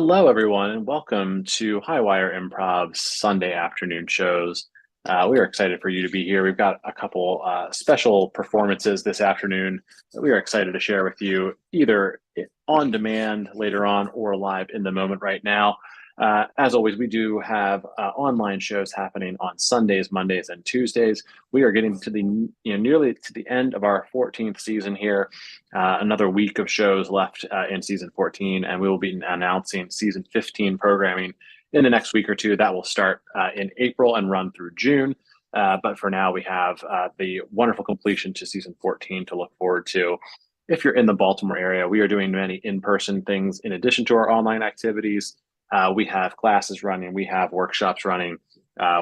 Hello, everyone, and welcome to Highwire Improv's Sunday afternoon shows. We are excited for you to be here. We've got a couple special performances this afternoon that we are excited to share with you, either on demand later on or live in the moment right now. As always, we do have online shows happening on Sundays, Mondays, and Tuesdays. We are getting to the nearly to the end of our 14th season here. Another week of shows left in season 14, and we will be announcing season 15 programming in the next week or two. That will start in April and run through June. But for now, we have the wonderful completion to season 14 to look forward to. If you're in the Baltimore area, we are doing many in-person things in addition to our online activities. We have classes running, we have workshops running.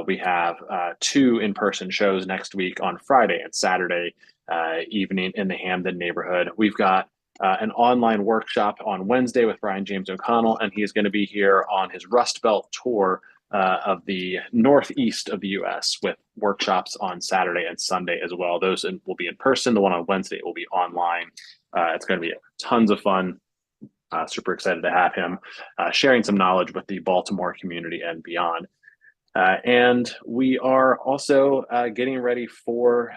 We have two in-person shows next week on Friday and Saturday evening in the Hamden neighborhood. We've got an online workshop on Wednesday with Brian James O'Connell, and he's going to be here on his Rust Belt tour of the northeast of the U.S. with workshops on Saturday and Sunday as well. Those will be in person. The one on Wednesday will be online. It's going to be tons of fun. Super excited to have him sharing some knowledge with the Baltimore community and beyond. And we are also getting ready for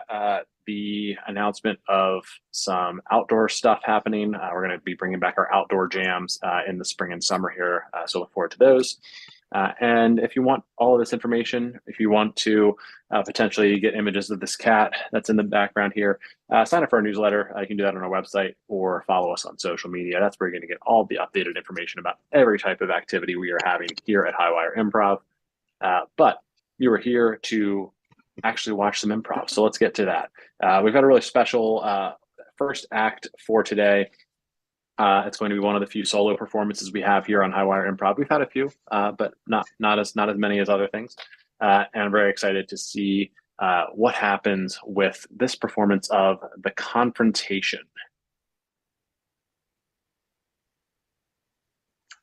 the announcement of some outdoor stuff happening. We're going to be bringing back our outdoor jams in the spring and summer here. So look forward to those. And if you want all of this information, if you want to potentially get images of this cat that's in the background here, sign up for our newsletter. You can do that on our website or follow us on social media. That's where you're going to get all the updated information about every type of activity we are having here at Highwire Improv. But you are here to actually watch some improv. So let's get to that. We've got a really special first act for today. It's going to be one of the few solo performances we have here on Highwire Improv. We've had a few, but not as many as other things. And I'm very excited to see what happens with this performance of The Confrontation.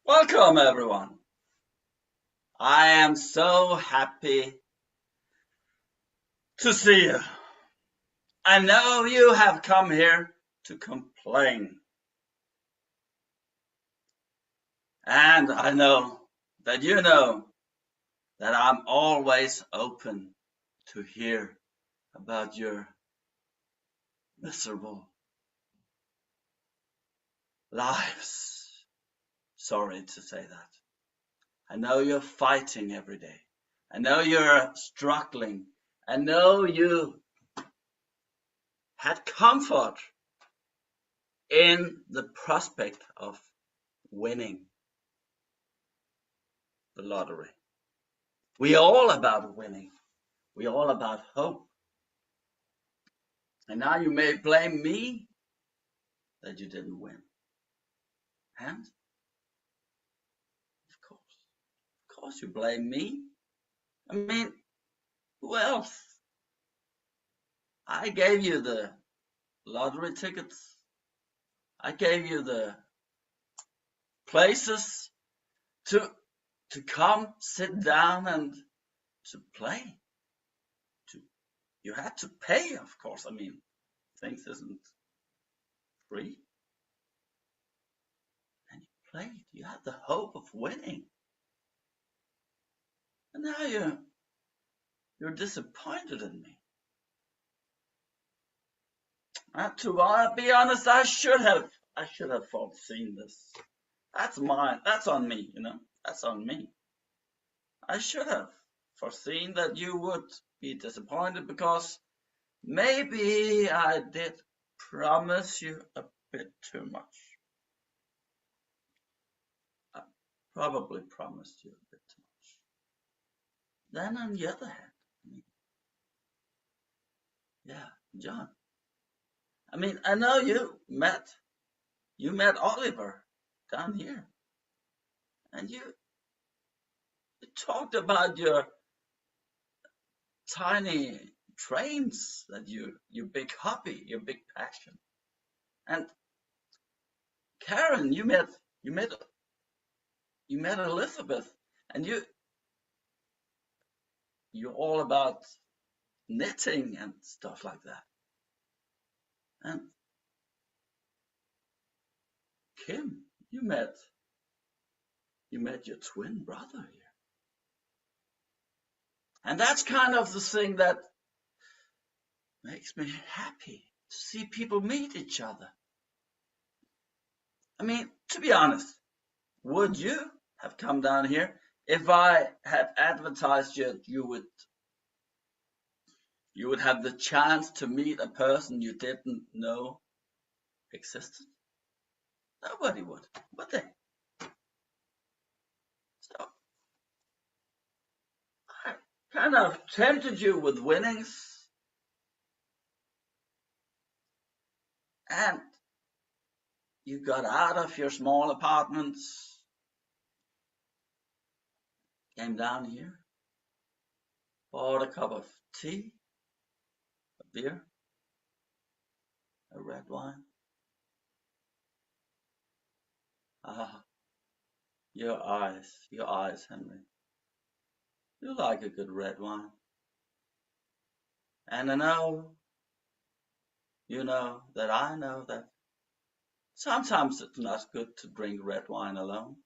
Welcome, everyone. I am so happy to see you. I know you have come here to complain. And I know that you know that I'm always open to hear about your miserable lives. Sorry to say that. I know you're fighting every day. I know you're struggling. I know you had comfort in the prospect of winning the lottery. We all about winning. We all about hope. And now you may blame me that you didn't win. And of course you blame me. I mean, who else? I gave you the lottery tickets. I gave you the places to come, sit down and to play. You had to pay, of course. I mean, things isn't free. And you played. You had the hope of winning. And now you're disappointed in me. To be honest, I should have foreseen this. That's mine. That's on me, That's on me. I should have foreseen that you would be disappointed because maybe I did promise you a bit too much. I probably promised you a bit too much. Then on the other hand, yeah, John. I mean, I know you met Oliver down here, and you talked about your tiny trains, that your big hobby, your big passion. And Karen, you met Elizabeth, and you're all about knitting and stuff like that. And Kim, you met you met your twin brother here. And that's kind of the thing that makes me happy, to see people meet each other. I mean, to be honest, would you have come down here if I had advertised you would have the chance to meet a person you didn't know existed? Nobody would they? So I kind of tempted you with winnings, and you got out of your small apartments, came down here, bought a cup of tea, a beer, a red wine. Ah, your eyes, Henry. You like a good red wine. And I know, you know that I know that sometimes it's not good to drink red wine alone.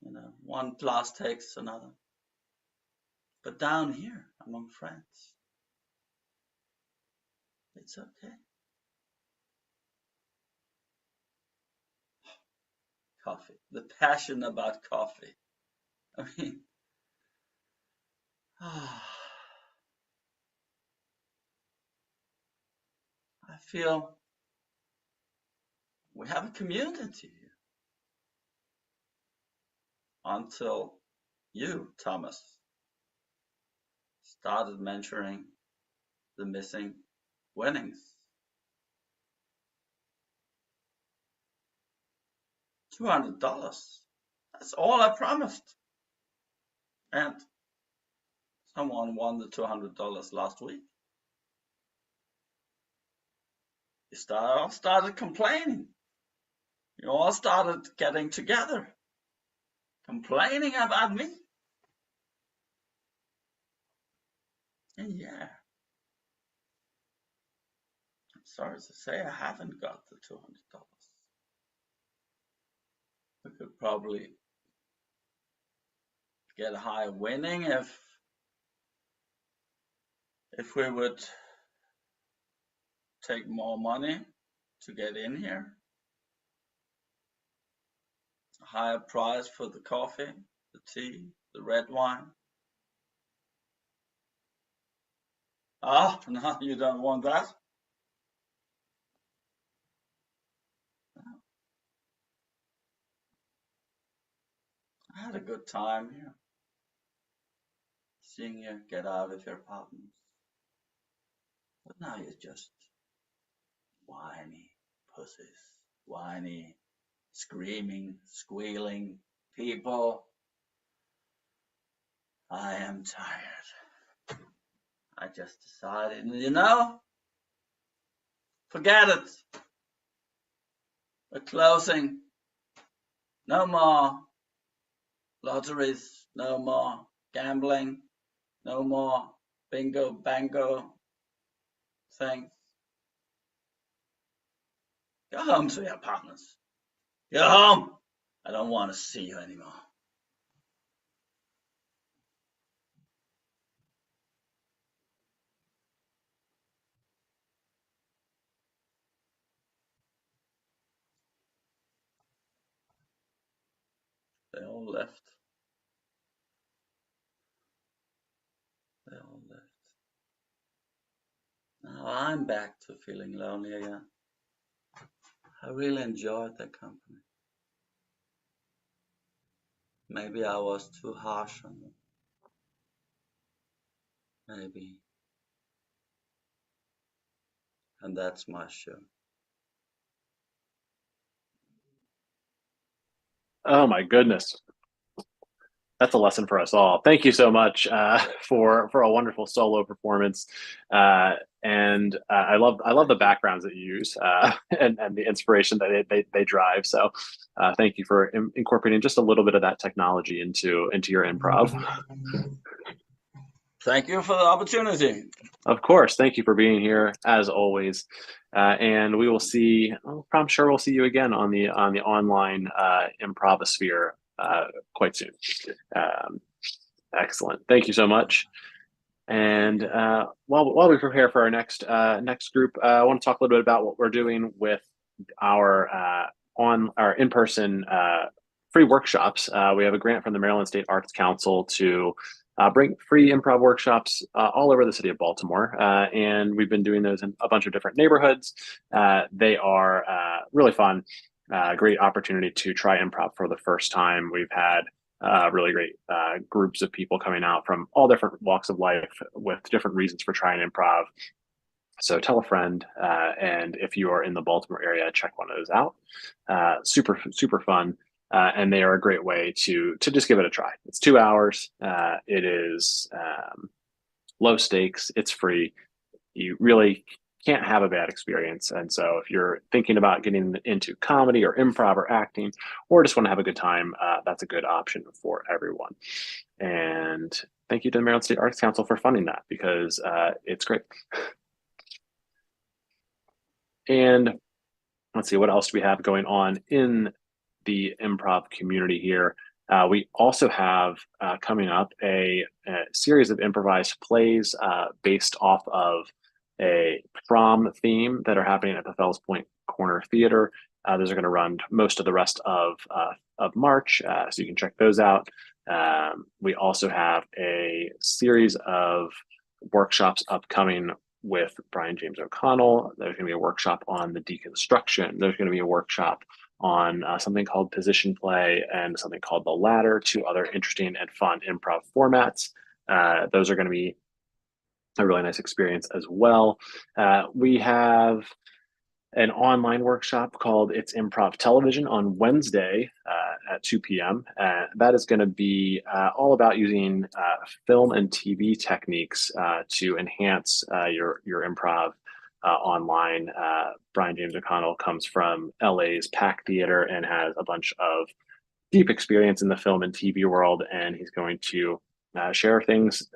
You know, one glass takes another. But down here, among friends, it's okay. Coffee, the passion about coffee. I mean, I feel we have a community here. Until you, Thomas, started mentioning the missing winnings. $200. That's all I promised. And someone won the $200 last week. You all started complaining. You all started getting together, complaining about me. And yeah, I'm sorry to say I haven't got the $200. We could probably get a higher winning if we would take more money to get in here. A higher price for the coffee, the tea, the red wine. Oh, no, you don't want that? I had a good time here, seeing you get out of your apartments. But now you're just whiny pussies, whiny, screaming, squealing people. I am tired. I just decided, you know, forget it. We're closing. No more lotteries, no more gambling, no more bingo bango things. Go home to your partners. Go home. I don't want to see you anymore. They all left. They all left. Now I'm back to feeling lonely again. I really enjoyed their company. Maybe I was too harsh on them. Maybe. And that's my show. Oh my goodness. That's a lesson for us all. Thank you so much for a wonderful solo performance, and I love the backgrounds that you use and the inspiration that they drive. So thank you for incorporating just a little bit of that technology into your improv. Thank you for the opportunity. Of course, thank you for being here as always. And we will see. I'm sure we'll see you again on the online improvosphere quite soon. Um, Excellent. Thank you so much. And while we prepare for our next group, I want to talk a little bit about what we're doing with our on our in-person free workshops. We have a grant from the Maryland State Arts Council to bring free improv workshops all over the city of Baltimore, and we've been doing those in a bunch of different neighborhoods. They are really fun. Great opportunity to try improv for the first time. We've had really great groups of people coming out from all different walks of life with different reasons for trying improv. So tell a friend, and if you are in the Baltimore area, check one of those out. Super fun, and they are a great way to just give it a try. It's 2 hours. It is low stakes. It's free. You really can't have a bad experience. And so if you're thinking about getting into comedy or improv or acting, or just want to have a good time, that's a good option for everyone. And thank you to the Maryland State Arts Council for funding that, because it's great. And let's see, what else do we have going on in the improv community here? We also have coming up a series of improvised plays based off of a prom theme that are happening at the Fells Point Corner Theater. Those are going to run most of the rest of March, so you can check those out. We also have a series of workshops upcoming with Brian James O'Connell. There's going to be a workshop on the deconstruction. There's going to be a workshop on something called position play and something called the ladder, two other interesting and fun improv formats. Those are going to be a really nice experience as well. We have an online workshop called It's Improv Television on Wednesday at 2 p.m. That is going to be all about using film and TV techniques to enhance your improv online. Brian James O'Connell comes from LA's Pack Theater and has a bunch of deep experience in the film and TV world, and he's going to share things,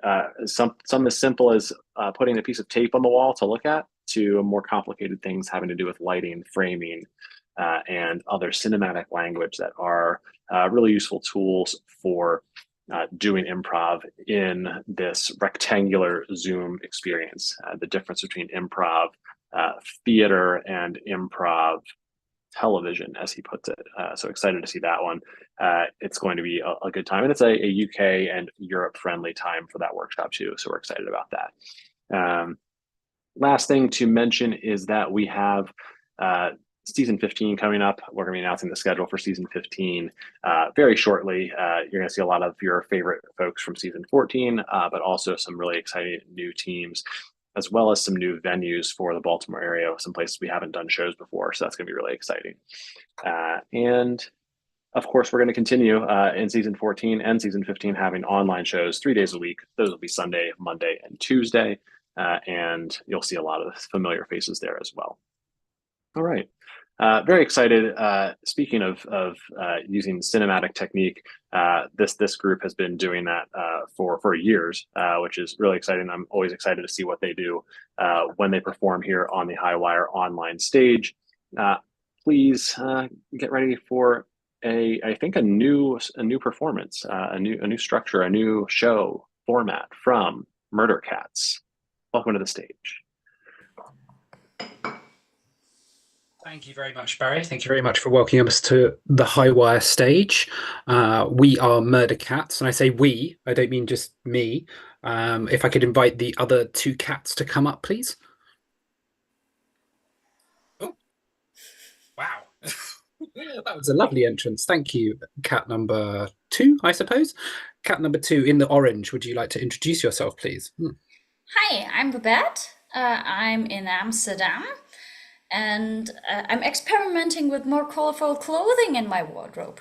some as simple as putting a piece of tape on the wall to look at, to more complicated things having to do with lighting, framing, and other cinematic language that are really useful tools for doing improv in this rectangular Zoom experience. The difference between improv theater and improv television, as he puts it. So excited to see that one. It's going to be a good time, and it's a UK and Europe friendly time for that workshop too. So we're excited about that. Last thing to mention is that we have season 15 coming up. We're going to be announcing the schedule for season 15 very shortly. You're going to see a lot of your favorite folks from season 14, but also some really exciting new teams, as well as some new venues for the Baltimore area, some places we haven't done shows before. So that's going to be really exciting. And of course, we're going to continue in season 14 and season 15 having online shows 3 days a week. Those will be Sunday, Monday, and Tuesday. And you'll see a lot of familiar faces there as well. All right. Very excited. Speaking of using cinematic technique, this group has been doing that for years, which is really exciting. I'm always excited to see what they do when they perform here on the Highwire online stage. Please get ready for I think a new performance, a new structure, a new show format from Murder Cats. Welcome to the stage. Thank you very much, Barry. Thank you very much for welcoming us to the Highwire stage. We are Murder Cats, and I say we, I don't mean just me. If I could invite the other two cats to come up, please. Oh, wow. That was a lovely entrance. Thank you. Cat number 2, I suppose. Cat number 2 in the orange. Would you like to introduce yourself, please? Hi, I'm Babette. I'm in Amsterdam, and I'm experimenting with more colorful clothing in my wardrobe.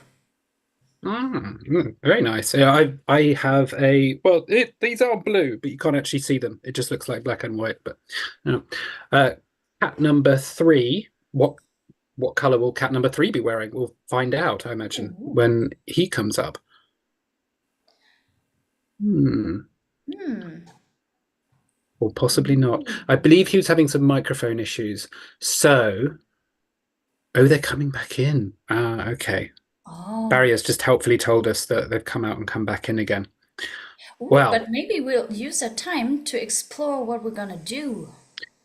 Very nice. Yeah, I have these are blue, but you can't actually see them. It just looks like black and white. But cat number 3. What color will cat number 3 be wearing? We'll find out, I imagine, when he comes up. or possibly not. I believe he was having some microphone issues. So, they're coming back in. Okay. Oh. Barry has just helpfully told us that they've come out and come back in again. Ooh, Well, but maybe we'll use that time to explore what we're gonna do.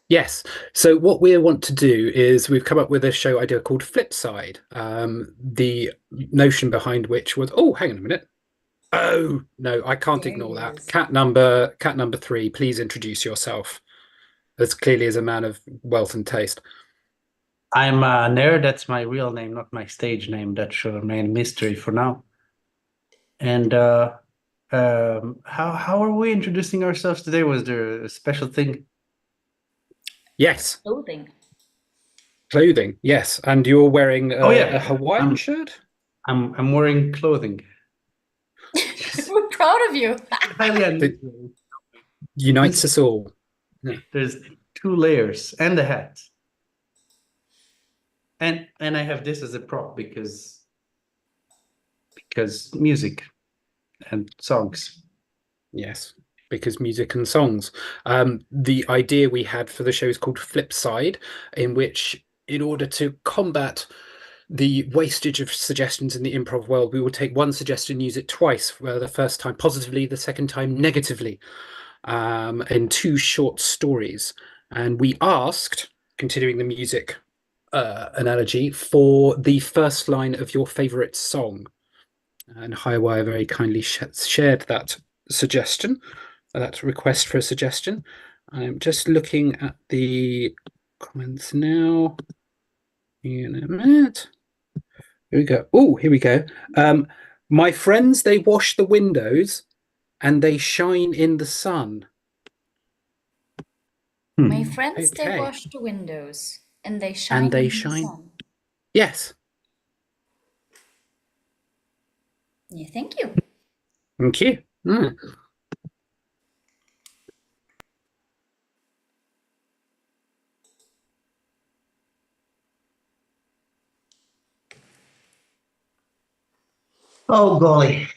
yes. So what we want to do is we've come up with a show idea called Flipside. The notion behind which was, oh, hang on a minute. Oh, no, I can't There ignore he that. is. Cat number 3, please introduce yourself. As clearly as a man of wealth and taste. I'm Nair. That's my real name, not my stage name. That should remain a mystery for now. And how are we introducing ourselves today? Was there a special thing? Yes, Clothing. yes. And you're wearing a Hawaiian I'm- shirt? I'm wearing clothing. We're proud of you. Highly unusual. Unites us all. There's 2 layers and a hat. And I have this as a prop because music and songs. Yes, because music and songs. The idea we had for the show is called Flipside, in which, in order to combat the wastage of suggestions in the improv world, we will take one suggestion, use it twice, the first time positively, the second time negatively, in 2 short stories. And we asked, continuing the music analogy, for the first line of your favorite song. And Highwire very kindly shared that suggestion, that request for a suggestion. I'm just looking at the comments now. In a minute. Here we go. Oh, here we go. My friends, they wash the windows and they shine in the sun. My friends, they Okay. wash the windows and they shine they in the shine. sun. Yes. Yeah, thank you. Thank you. Oh golly.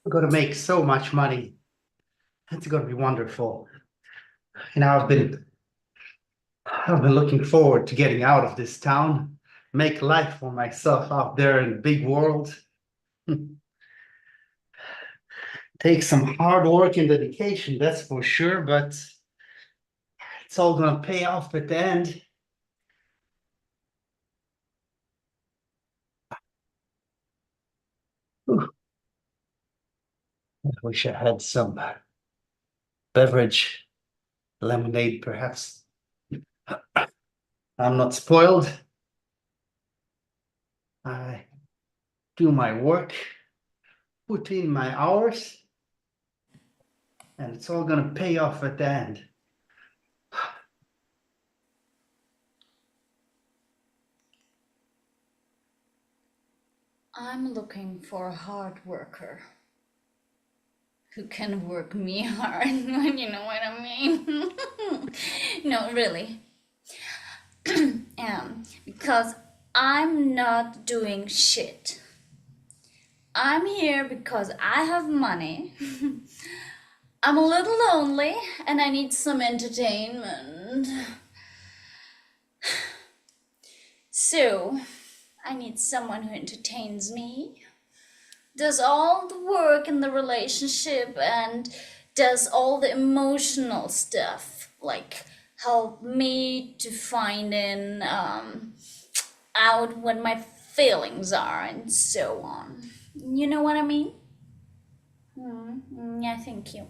We're gonna make so much money. It's gonna be wonderful. You know, I've been looking forward to getting out of this town, make life for myself out there in the big world. Take some hard work and dedication, that's for sure, but it's all gonna pay off at the end. Whew. I wish I had some beverage, lemonade perhaps. I'm not spoiled. I do my work, put in my hours, and it's all gonna pay off at the end. I'm looking for a hard worker who can work me hard. You know what I mean? No, really. Because I'm not doing shit. I'm here because I have money. I'm a little lonely and I need some entertainment. So, I need someone who entertains me, does all the work in the relationship, and does all the emotional stuff, like help me to find out what my feelings are and so on. You know what I mean? Yeah, thank you.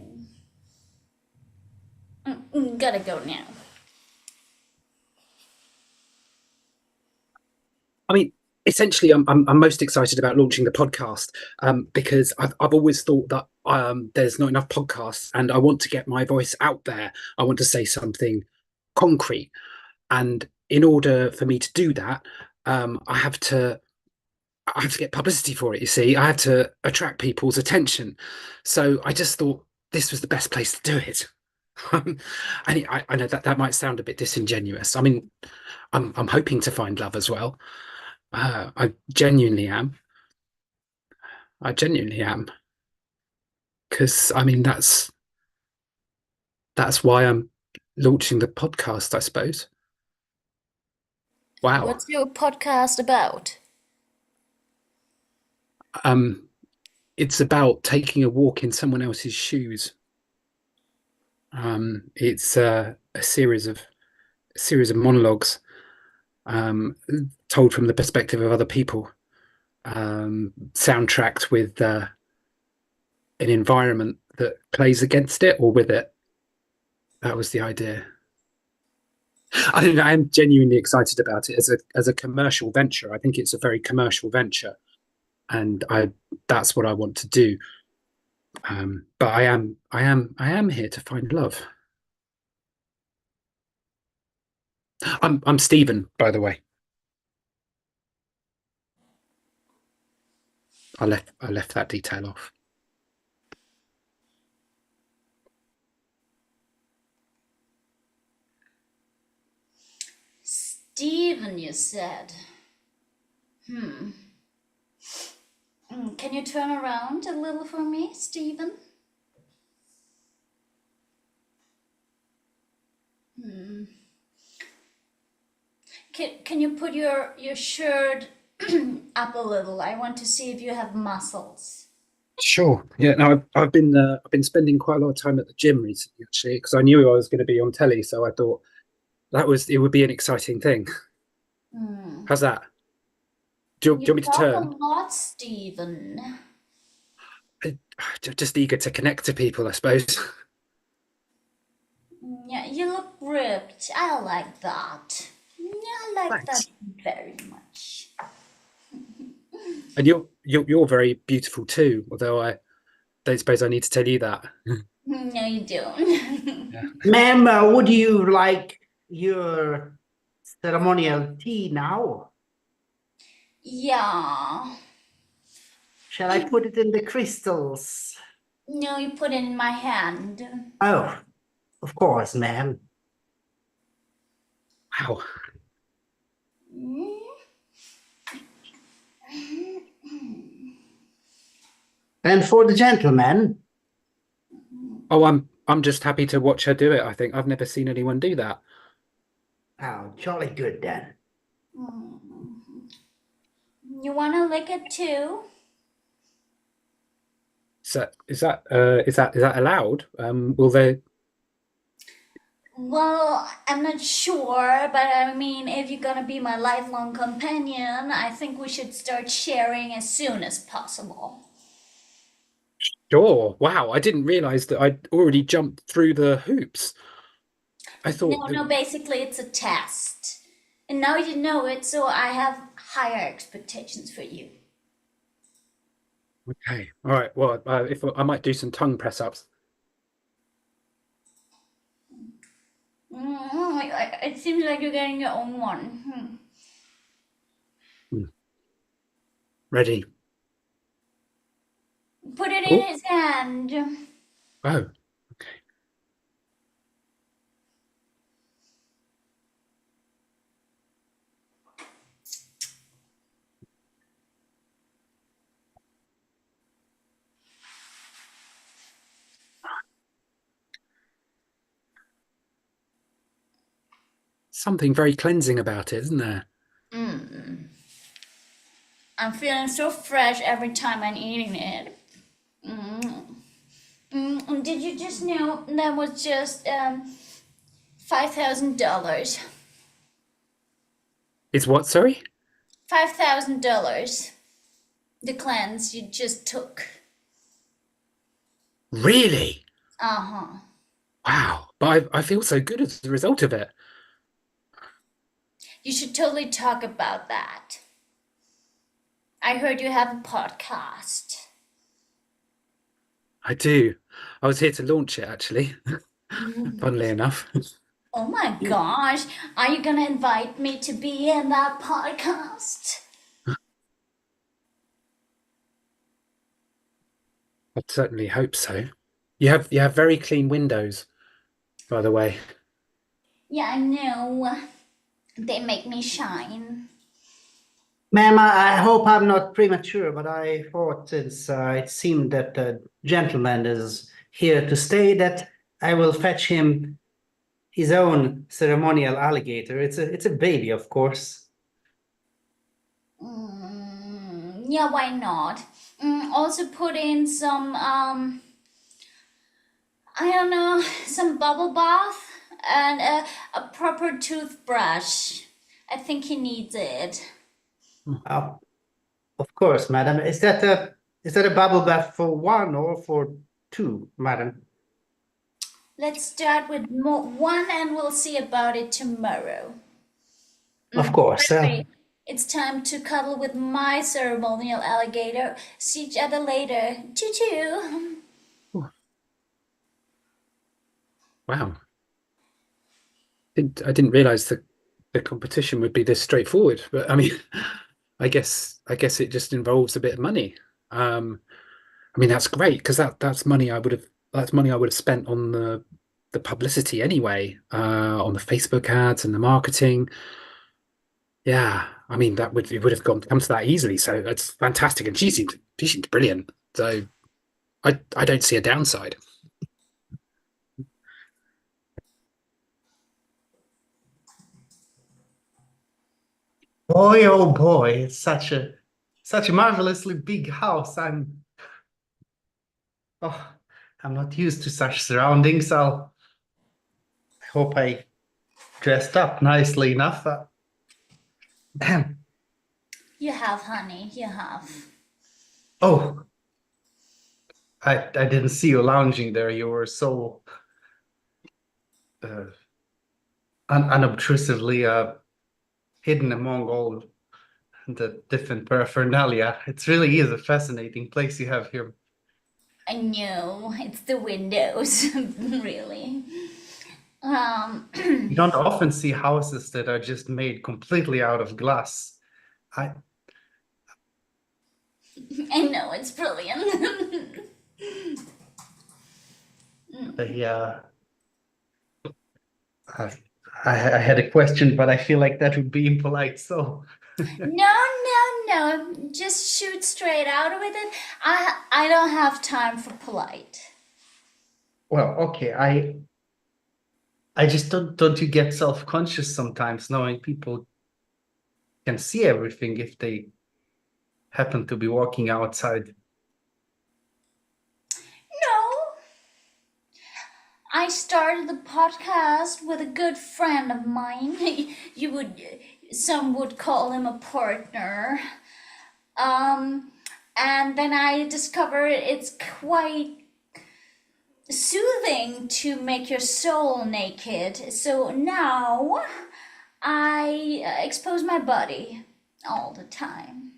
Gotta go now. I mean, essentially, I'm most excited about launching the podcast because I've always thought that there's not enough podcasts, and I want to get my voice out there. I want to say something concrete, and in order for me to do that, I have to get publicity for it. You see, I have to attract people's attention. So I just thought this was the best place to do it. And I know that might sound a bit disingenuous. I mean, I'm hoping to find love as well. I genuinely am. because I mean that's why I'm launching the podcast, I suppose. Wow. What's your podcast about? It's about taking a walk in someone else's shoes. It's a series of monologues, told from the perspective of other people, soundtracked with an environment that plays against it or with it. That was the idea. I don't know, I'm genuinely excited about it as a commercial venture. I think it's a very commercial venture, and that's what I want to do. But I am here to find love. I'm Stephen, by the way. I left that detail off. Stephen, you said. Can you turn around a little for me, Stephen? Can you put your shirt up a little? I want to see if you have muscles. Sure. Yeah. No, I've been spending quite a lot of time at the gym recently, actually, because I knew I was going to be on telly, so I thought it would be an exciting thing. How's that? Do you want me to talk turn? a lot, Stephen. Just eager to connect to people, I suppose. Yeah, you look ripped. I like that. Yeah, I like Thanks. that very much. And you're very beautiful too, although I don't suppose I need to tell you that. No, you don't. Yeah. Ma'am, would you like your ceremonial tea now? Yeah. Shall I put it in the crystals? No, you put it in my hand. Oh, of course, ma'am. Wow. And for the gentleman, Oh, I'm just happy to watch her do it. I think I've never seen anyone do that. oh, jolly good then. You want to lick it too? So is that allowed? Will they? Well, I'm not sure, but I mean, if you're gonna be my lifelong companion, I think we should start sharing as soon as possible. Sure. Wow, I didn't realize that I'd already jumped through the hoops. I thought No, basically it's a test. And now you know it, so I have higher expectations for you. Okay. All right. Well, if I might do some tongue press ups. It seems like you're getting your own one. Ready. Put it in his hand. Oh, okay. Something very cleansing about it, isn't there? I'm feeling so fresh every time I'm eating it. Did you just know that was just $5,000? It's what, sorry? $5,000. The cleanse you just took. Really? Uh-huh. Wow. But I feel so good as a result of it. You should totally talk about that. I heard you have a podcast. I do. I was here to launch it, actually. Funnily enough. Oh my gosh. Are you gonna invite me to be in that podcast? I'd certainly hope so. You have very clean windows, by the way. Yeah, I know. They make me shine. Ma'am, I hope I'm not premature, but I thought since it seemed that the gentleman is here to stay, that I will fetch him his own ceremonial alligator. It's a baby, of course. Yeah, why not? Also put in some I don't know, some bubble bath and a proper toothbrush. I think he needs it. Oh, of course, madam. Is that a bubble bath for one or for two, madam? Let's start with one and we'll see about it tomorrow. Of course. Anyway, it's time to cuddle with my ceremonial alligator. See each other later. Choo choo. Wow. I didn't realize the competition would be this straightforward, but I mean, I guess it just involves a bit of money. I mean, that's great because that's money I would have spent on the publicity anyway, on the Facebook ads and the marketing. Yeah, I mean it would have come to that easily. So that's fantastic, and she seemed brilliant. So I don't see a downside. Boy, oh boy, it's such a marvelously big house. Oh, I'm not used to such surroundings. I hope I dressed up nicely enough. Damn. You have, honey, you have. Oh, I didn't see you lounging there. You were so uh, unobtrusively hidden among all the different paraphernalia. It really is a fascinating place you have here. I know, it's the windows, really. You don't often see houses that are just made completely out of glass. I I know, it's brilliant. I, I I had a question, but I feel like that would be impolite. So No, just shoot straight out with it. I don't have time for polite. well, okay. I just don't you get self-conscious sometimes knowing people can see everything if they happen to be walking outside. No, I started the podcast with a good friend of mine. Some would call him a partner. And then I discovered it's quite soothing to make your soul naked. So now I expose my body all the time.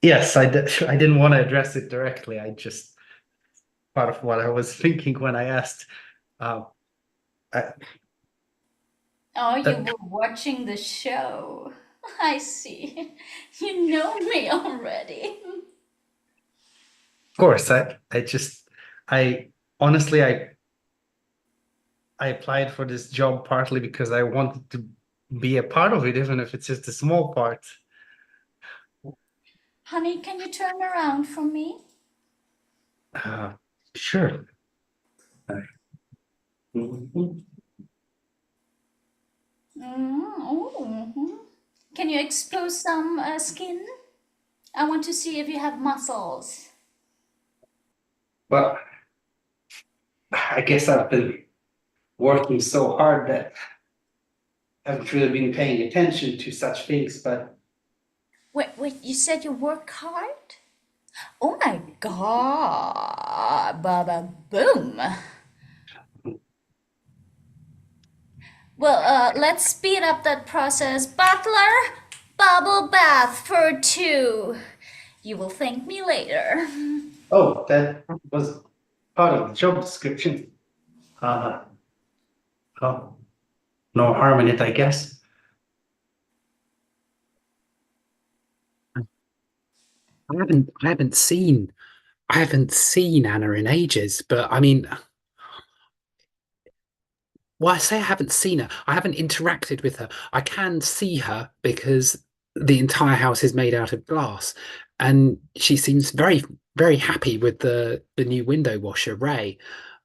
Yes, I didn't want to address it directly. I just part of what I was thinking when I asked. I, Oh, you were watching the show. I see. You know me already. Of course, I honestly, I applied for this job partly because I wanted to be a part of it, even if it's just a small part. Honey, can you turn around for me? Sure. Mhm. Oh. Can you expose some skin? I want to see if you have muscles. Well, I guess I've been working so hard that I haven't really been paying attention to such things, but Wait, you said you work hard? Oh my god, baba boom. Well, let's speed up that process. Butler, bubble bath for two. You will thank me later. oh, that was part of the job description. Oh, no harm in it, I guess. I haven't seen Anna in ages, but I mean, well, I say I haven't seen her. I haven't interacted with her. I can see her because the entire house is made out of glass, and she seems very, very happy with the new window washer, Ray.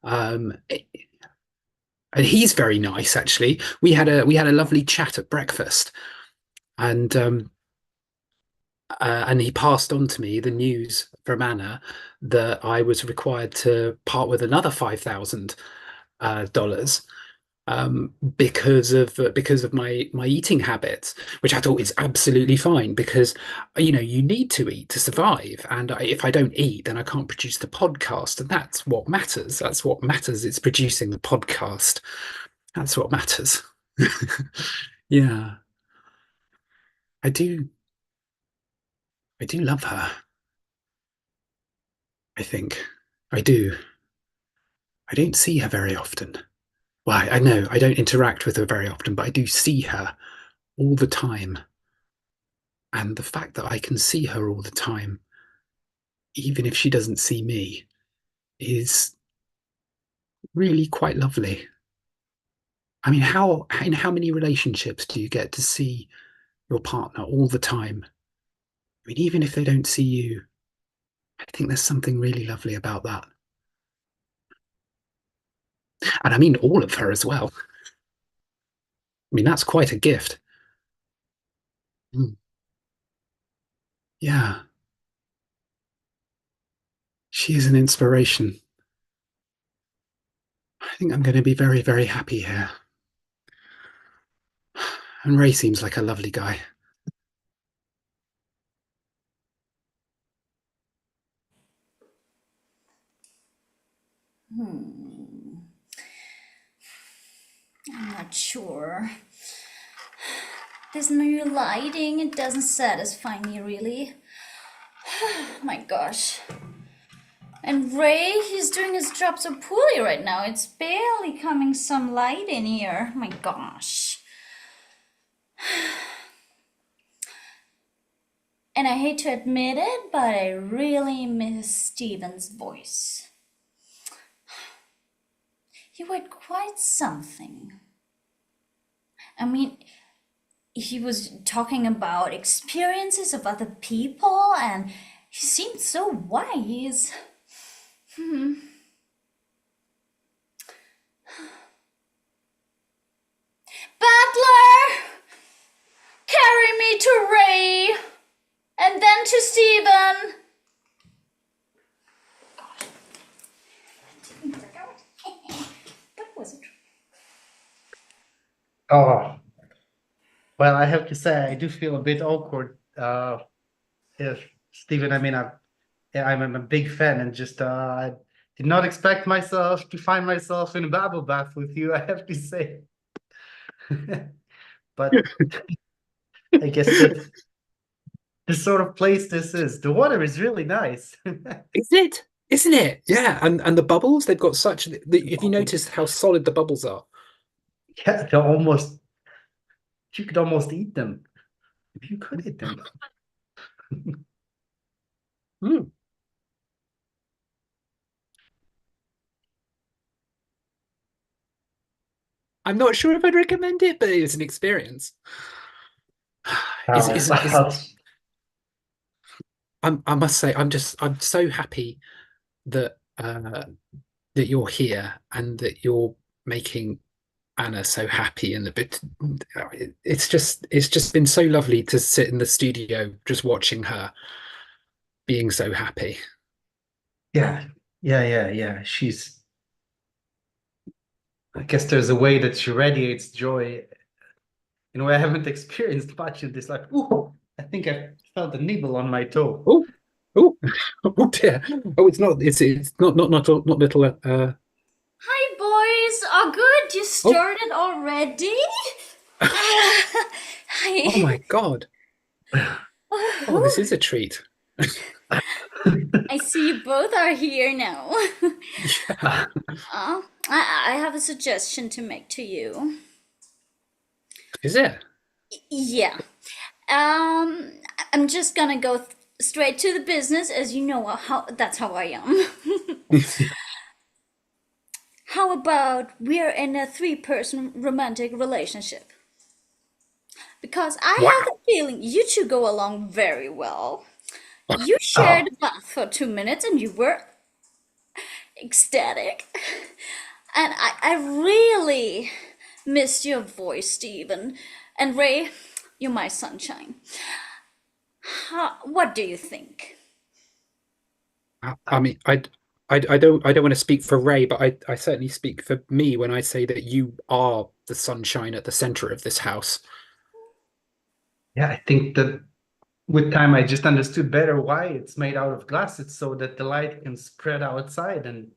Um, and he's very nice, actually. We had a lovely chat at breakfast, and he passed on to me the news from Anna that I was required to part with another $5,000 because of my eating habits, which I thought is absolutely fine, because you need to eat to survive, and if I don't eat, then I can't produce the podcast, and that's what matters. That's what matters. It's producing the podcast. That's what matters. Yeah, I do. I do love her. I think I do. I don't see her very often. Well, I know I don't interact with her very often, but I do see her all the time. And the fact that I can see her all the time, even if she doesn't see me, is really quite lovely. I mean, in how many relationships do you get to see your partner all the time? I mean, even if they don't see you, I think there's something really lovely about that. And I mean all of her as well. I mean, that's quite a gift. Mm. Yeah. She is an inspiration. I think I'm going to be very, very happy here. And Ray seems like a lovely guy. I'm not sure. This new lighting, it doesn't satisfy me really. My gosh. And Ray, he's doing his job so poorly right now. It's barely coming some light in here. My gosh. And I hate to admit it, but I really miss Steven's voice. He had quite something. I mean, he was talking about experiences of other people, and he seemed so wise. Butler! Carry me to Ray! And then to Stephen! Gosh. That didn't work out. But it wasn't. Oh, well, I have to say, I do feel a bit awkward. If Stephen, I mean, I'm a big fan, and just I did not expect myself to find myself in a bubble bath with you, I have to say. But I guess that's the sort of place this is. The water is really nice. Is it? Isn't it? Yeah. And the bubbles, they've got such. If you notice how solid the bubbles are. Yeah, you could almost eat them. If you could eat them. Mm. I'm not sure if I'd recommend it, but it's an experience. I must say, I'm so happy that that you're here and that you're making Anna so happy, and it's just been so lovely to sit in the studio just watching her being so happy. Yeah. I guess there's a way that she radiates joy in a way I haven't experienced much in this. Like, ooh, I think I felt a nibble on my toe. Oh, oh, oh dear. Oh, it's not little. Hi, boys. Oh, good. You started already? Oh my God. Oh, this is a treat. I see you both are here now. Yeah. I have a suggestion to make to you. Is it? Yeah. I'm just gonna go straight to the business, as you know that's how I am. How about we're in a 3-person romantic relationship? because I Wow. have a feeling you two go along very well. You Oh, shared a bath for 2 minutes and you were ecstatic. And I really missed your voice, Stephen. And Ray, you're my sunshine. What do you think? I mean, I don't want to speak for Ray, but I certainly speak for me when I say that you are the sunshine at the center of this house. yeah, I think that with time I just understood better why it's made out of glass. It's so that the light can spread outside and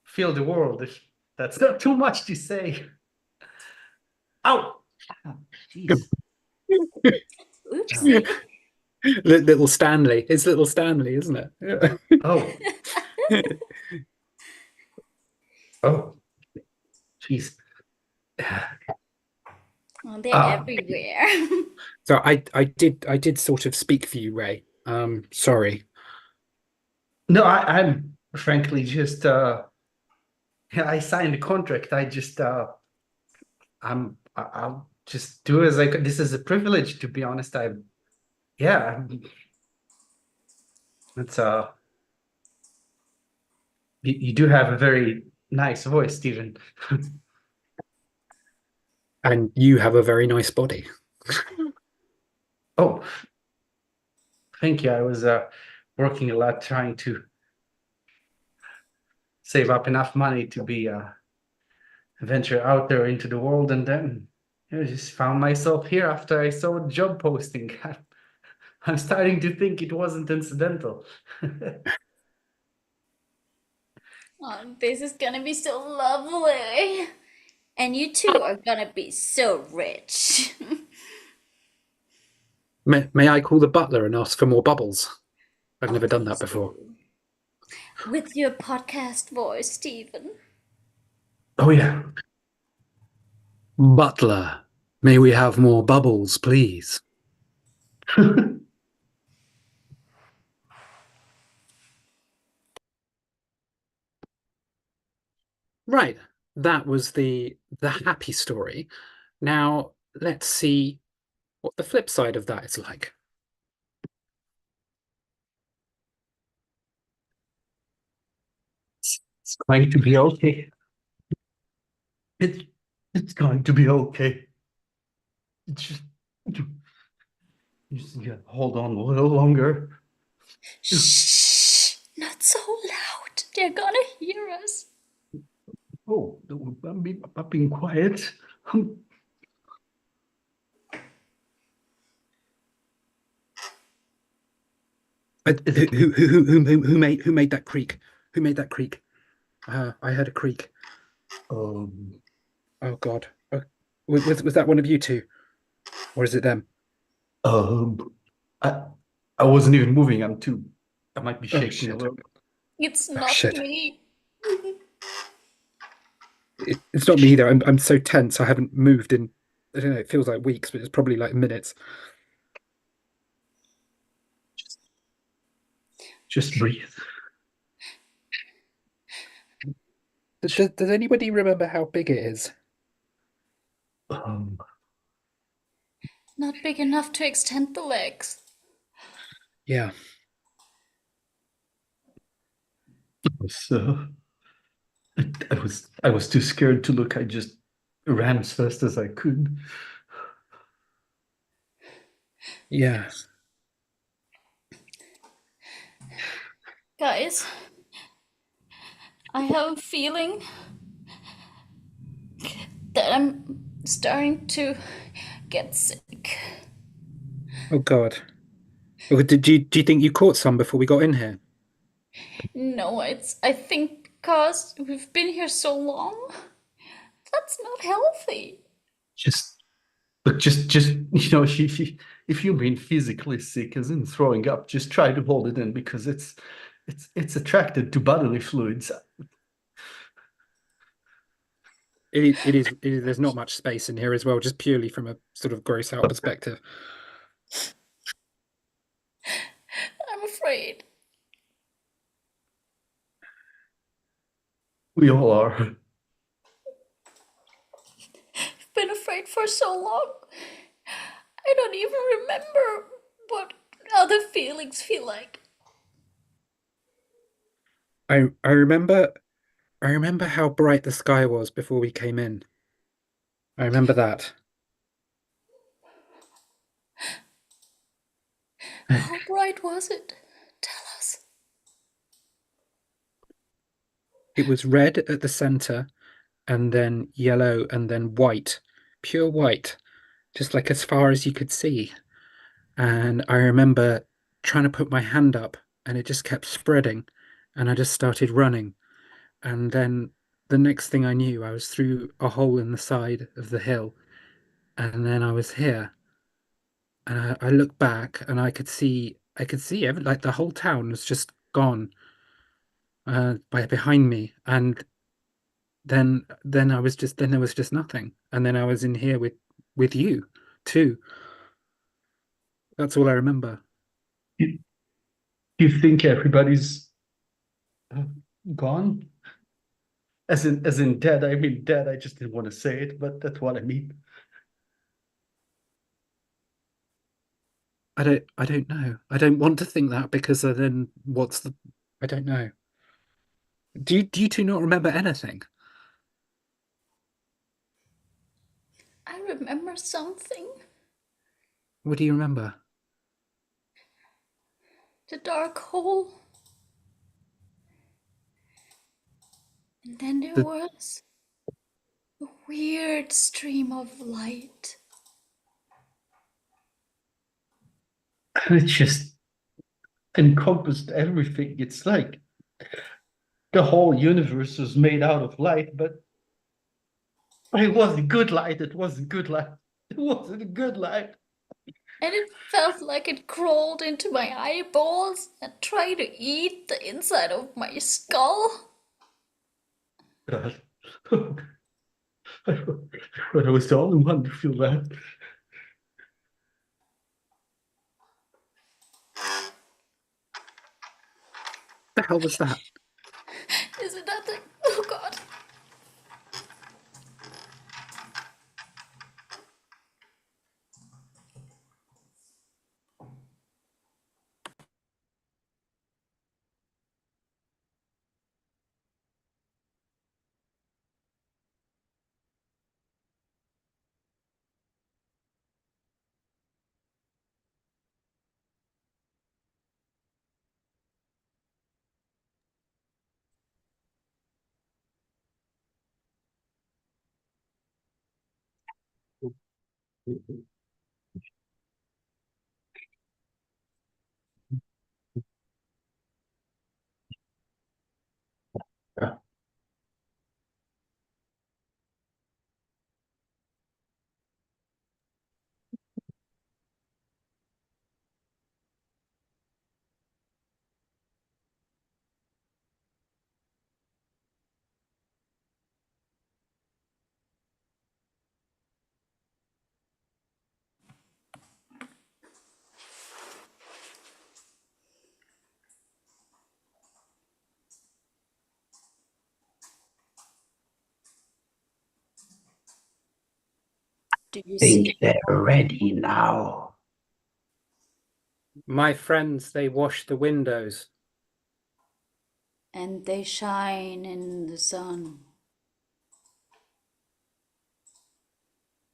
fill the world. If that's not too much to say. Ow! Oh, jeez. Oopsie. Little Stanley. It's little Stanley, isn't it? Yeah. Oh, oh, jeez. Oh, they're Ah, everywhere. So I did sort of speak for you, Ray. Sorry. no, I'm frankly just yeah, I signed the contract. I'll just do as I could. This is a privilege, to be honest. Yeah, it's you do have a very nice voice, Stephen. And you have a very nice body. Oh, thank you. I was working a lot trying to save up enough money to be venture out there into the world, and then I just found myself here after I saw a job posting. I'm starting to think it wasn't incidental. Oh, this is gonna be so lovely. And you two are gonna be so rich. May I call the butler and ask for more bubbles? I've never done that before. With your podcast voice, Stephen. Oh yeah. Butler, may we have more bubbles, please? Right. That was the happy story. Now let's see what the flip side of that is like. It's going to be okay. It, it's going to be okay. It's just, you just gotta hold on a little longer. Shh! Not so loud. They're gonna hear us. Oh, I'm being quiet. Who made that creak? Who made that creak? I heard a creak. Um, Oh God. Was that one of you two, or is it them? um, I, I wasn't even moving. I might be Oh shaking a shit. little. It's Oh not shit. me. It's not me either. I'm so tense. I haven't moved in. I don't know. It feels like weeks, but it's probably like minutes. Just breathe. Does anybody remember how big it is? Um, Not big enough to extend the legs. Yeah. so I was too scared to look. I just ran as fast as I could. Yeah. Guys, I have a feeling that I'm starting to get sick. Oh God. Oh, do you think you caught some before we got in here? No, I think because we've been here so long. That's not healthy. Just look, just if you've been physically sick, as in throwing up, just try to hold it in because it's attracted to bodily fluids. It is. There's not much space in here as well, just purely from a sort of gross out perspective. I'm afraid. We all are. I've been afraid for so long. I don't even remember what other feelings feel like. I remember how bright the sky was before we came in. I remember that. How bright was it? Tell us. It was red at the center, and then yellow, and then white, pure white, just like as far as you could see. And I remember trying to put my hand up, and it just kept spreading, and I just started running. And then the next thing I knew, I was through a hole in the side of the hill, and then I was here. And I looked back, and I could see like the whole town was just gone by behind me, and then I was just then there was just nothing, and then I was in here with you too. That's all I remember. You, you think everybody's gone? As in dead. I mean dead. I just didn't want to say it, but that's what I mean. I don't know. I don't want to think that because then what's the I don't know. Do you two not remember anything? I remember something. What do you remember? The dark hole. And then there The was a weird stream of light. And it just encompassed everything. It's like the whole universe was made out of light, but it wasn't good light. It wasn't good light. It wasn't a good light. And it felt like it crawled into my eyeballs and tried to eat the inside of my skull. God. But I was the only one to feel that. the hell was that? Is it nothing? Oh god. Do you see? They're ready now. My friends, they wash the windows. And they shine in the sun.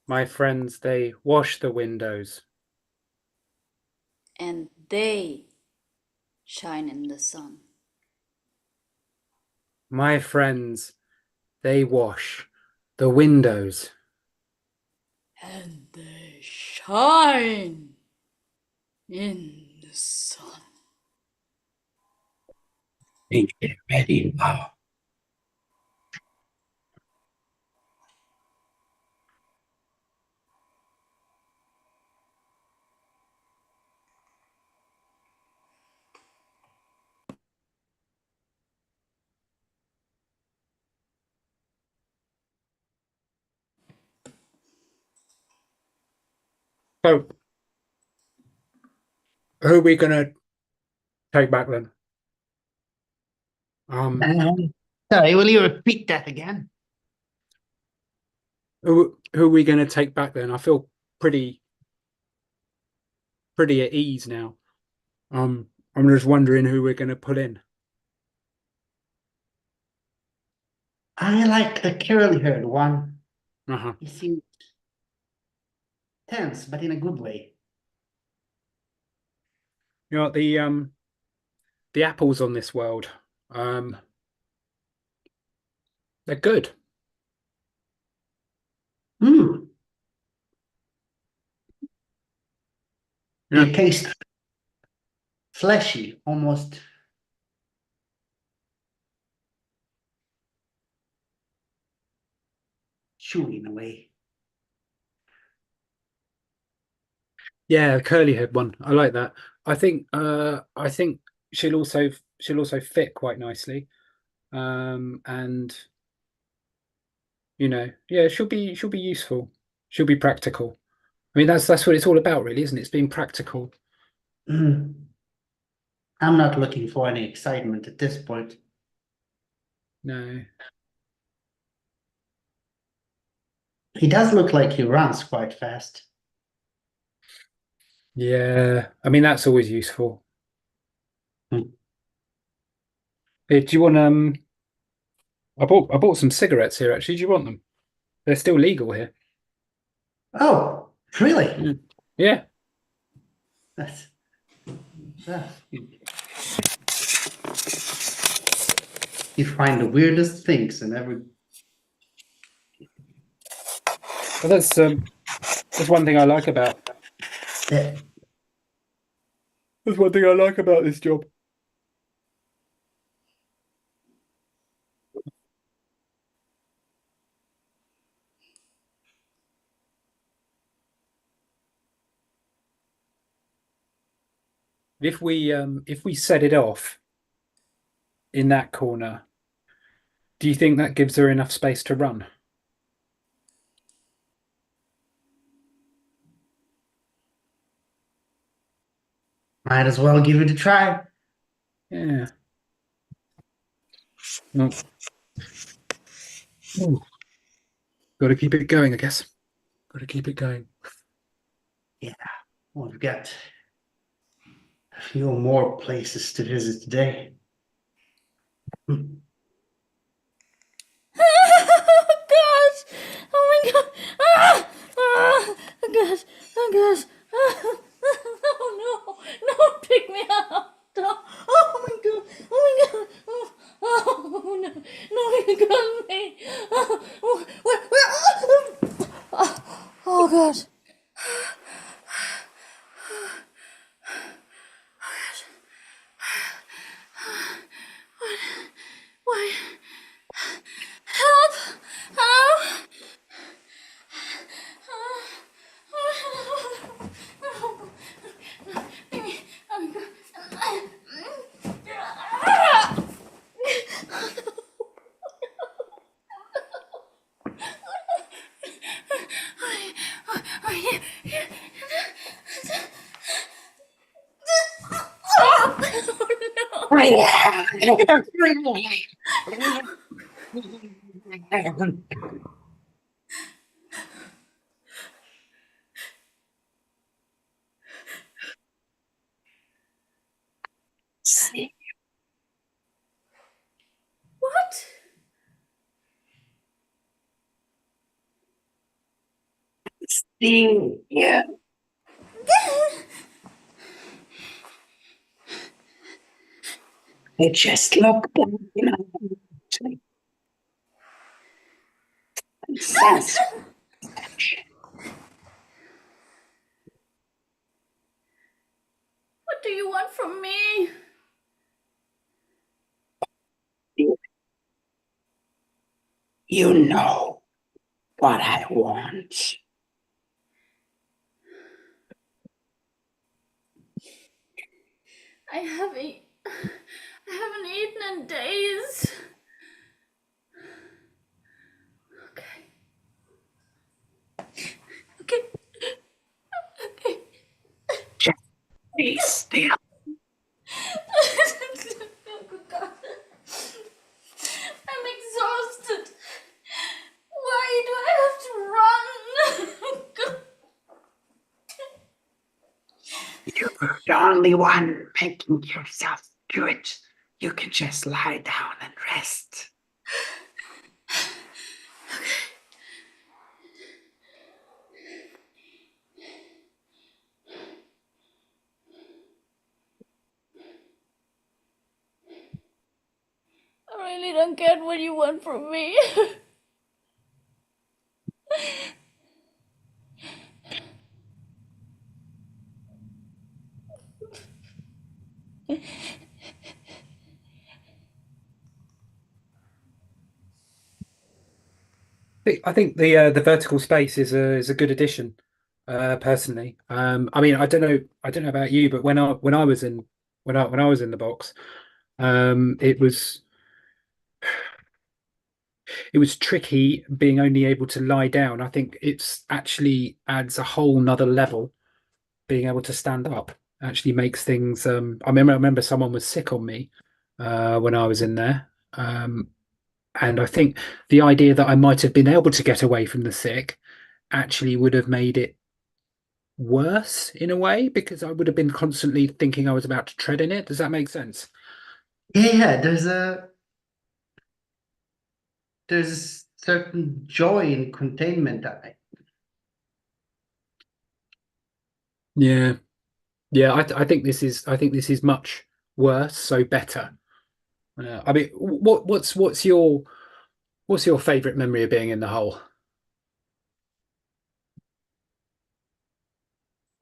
My friends, they wash the windows. And they shine in the sun. My friends, they wash the windows. And they shine in the sun. Think they're ready now. So, who are we gonna take back then? Sorry, will you repeat that again? Who are we gonna take back then? I feel pretty pretty at ease now. I'm just wondering who we're going to put in. I like the curly-haired one. Uh-huh. He seems tense, but in a good way. You know, the apples on this world, they're good. Hmm. Yeah. They taste fleshy, almost chewy in a way. Yeah, curly haired one. I like that. I think she'll also fit quite nicely. And yeah, she'll be useful. She'll be practical. I mean, that's what it's all about, really, isn't it? It's being practical. Hmm. I'm not looking for any excitement at this point. No. He does look like he runs quite fast. Yeah. I mean, that's always useful. Hmm. Hey, do you want I bought some cigarettes here actually. Do you want them? They're still legal here. Oh, really? Mm. Yeah. That's you find the weirdest things in every. Well, that's one thing I like about Yeah. that's one thing I like about this job. If we set it off in that corner, do you think that gives her enough space to run? Might as well give it a try. Yeah. No. Ooh. Got to keep it going, I guess. Got to keep it going. Yeah, we've got a few more places to visit today. Hmm. Oh gosh! Oh my god! Ah! Ah! Oh gosh! Oh gosh! Ah! Oh no! No! Pick me up! No. Oh my god! Oh my god! Oh, oh no! No! You got me! Oh, oh, where? Oh gosh! Why? Help! Help! What? See you. It just looked sense. What do you want from me? You know what I want. I haven't eaten in days. Okay. Okay. Okay. Please still. I'm exhausted. Why do I have to run? You're the only one making yourself do it. You can just lie down and rest. I really don't get what you want from me. I think the vertical space is a good addition, personally. I mean, I don't know about you, but when I was in when I was in the box, it was tricky being only able to lie down. I think it's actually adds a whole nother level. Being able to stand up actually makes things. I remember someone was sick on me when I was in there. And I think the idea that I might have been able to get away from the sick actually would have made it worse in a way because I would have been constantly thinking I was about to tread in it. Does that make sense? Yeah, there's a certain joy in containment. Yeah, yeah. I think this is much worse, so better. I mean, what's your favorite memory of being in the hole?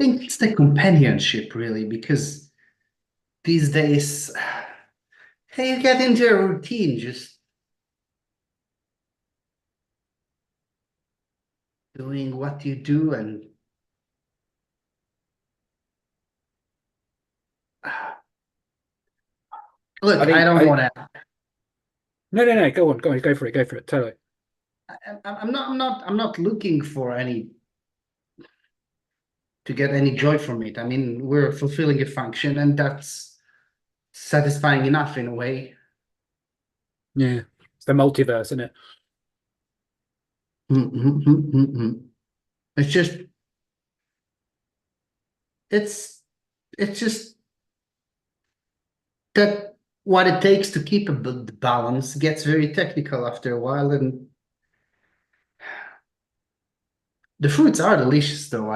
I think it's the companionship, really, because these days, hey, you get into a routine, just doing what you do, and look, I I think don't I want to. no. Go on, go for it, totally. I'm not looking for any to get any joy from it. I mean, we're fulfilling a function, and that's satisfying enough in a way. Yeah, it's the multiverse, isn't it? It's just, it's, it's just that what it takes to keep a balance gets very technical after a while, and the fruits are delicious, though.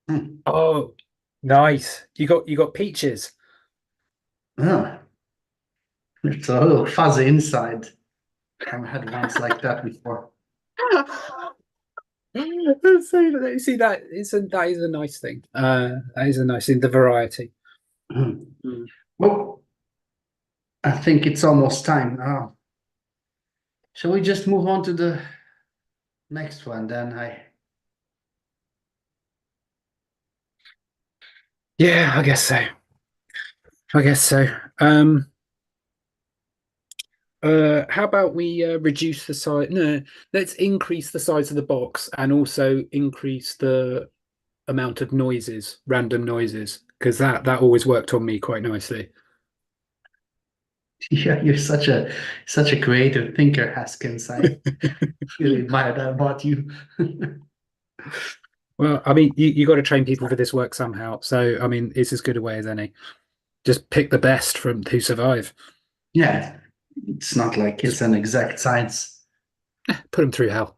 Mm, Oh, nice. You got peaches. oh, it's a little fuzzy inside. I've had ones like that before. See that is a nice thing. That is a nice thing. The variety. Mm. Well, I think it's almost time. Shall we just move on to the next one then? Yeah, I guess so. I guess so. Um, how about we reduce the size? No, let's increase the size of the box and also increase the amount of noises, random noises, because that always worked on me quite nicely. Yeah, you're such a creative thinker, Haskins. I really admire that about you. Well, I mean, you got to train people for this work somehow. So, I mean, it's as good a way as any. Just pick the best from who survive. Yeah, it's not like it's an exact science. Put them through hell.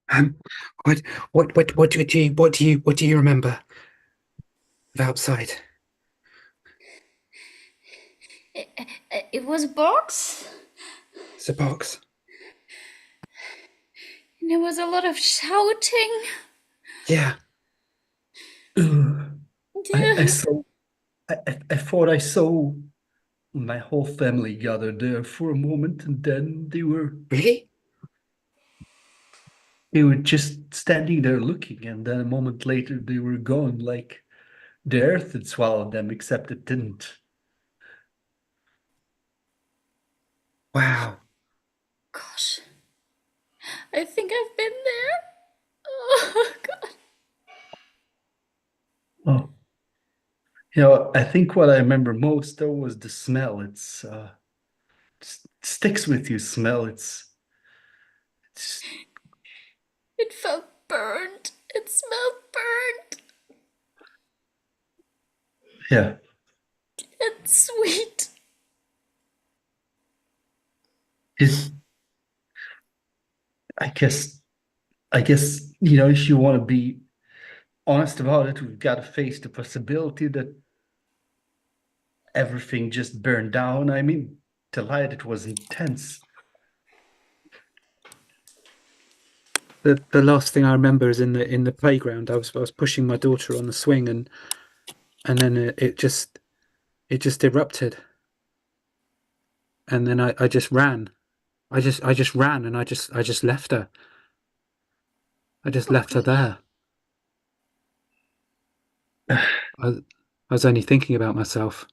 Um, what, what do you remember of outside? It was a box, It's a box. and there was a lot of shouting. Yeah. I saw. I thought I saw my whole family gathered there for a moment, and then Really? they were just standing there looking, and then a moment later they were gone, like the earth had swallowed them, except it didn't. Wow. Gosh, I think I've been there. Oh, God. Oh, I think what I remember most though was the smell. It's sticks with you. Smell. It's It felt burned. It smelled burned. yeah. It's sweet. It, I guess if you want to be honest about it, we've got to face the possibility that everything just burned down. I mean, the light, it was intense. The last thing I remember is in the playground. I was pushing my daughter on the swing, and then it just erupted, and then I just ran. I just ran, and I just left her. I just left her there. I was only thinking about myself.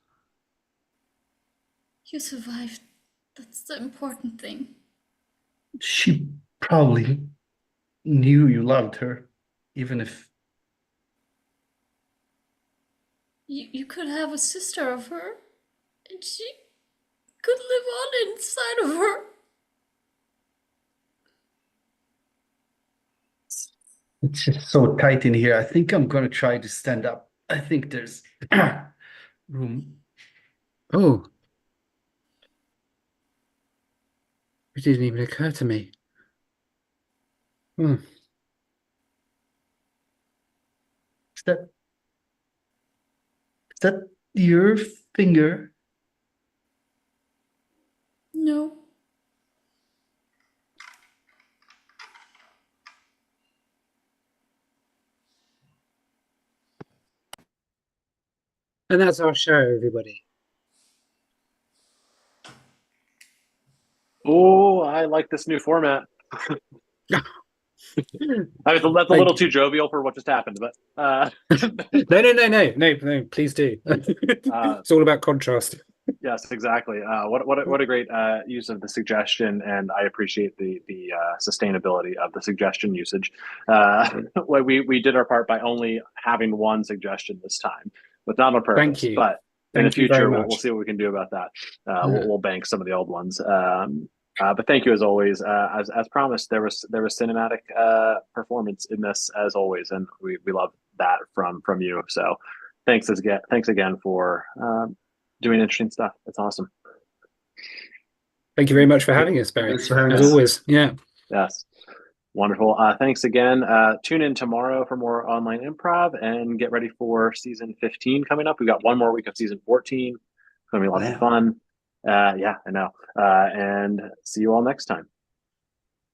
You survived. That's the important thing. She probably knew you loved her, even if You could have a sister of her, and she could live on inside of her. it's just so tight in here. I think I'm gonna try to stand up. I think there's room. Oh, it didn't even occur to me. Hmm. Is that your finger? No. And that's our show, everybody. Oh, I like this new format. I mean, that's a little too jovial for what just happened, but No, please do. It's all about contrast. yes, exactly. What a great use of the suggestion, and I appreciate the sustainability of the suggestion usage. We did our part by only having one suggestion this time, but not on purpose. Thank you. But in the Thank you very future, much. we'll see what we can do about that. We'll bank some of the old ones. But thank you as always. As promised, there was cinematic performance in this as always, and we love that from you. So thanks again for doing interesting stuff. It's awesome. Thank you very much for having us, Barry. Thanks for having As us. always. Yeah. Yes. Wonderful. Thanks again. Tune in tomorrow for more online improv and get ready for season 15 coming up. We've got one more week of season 14. It's going to be lots of fun. Yeah, I know. And see you all next time.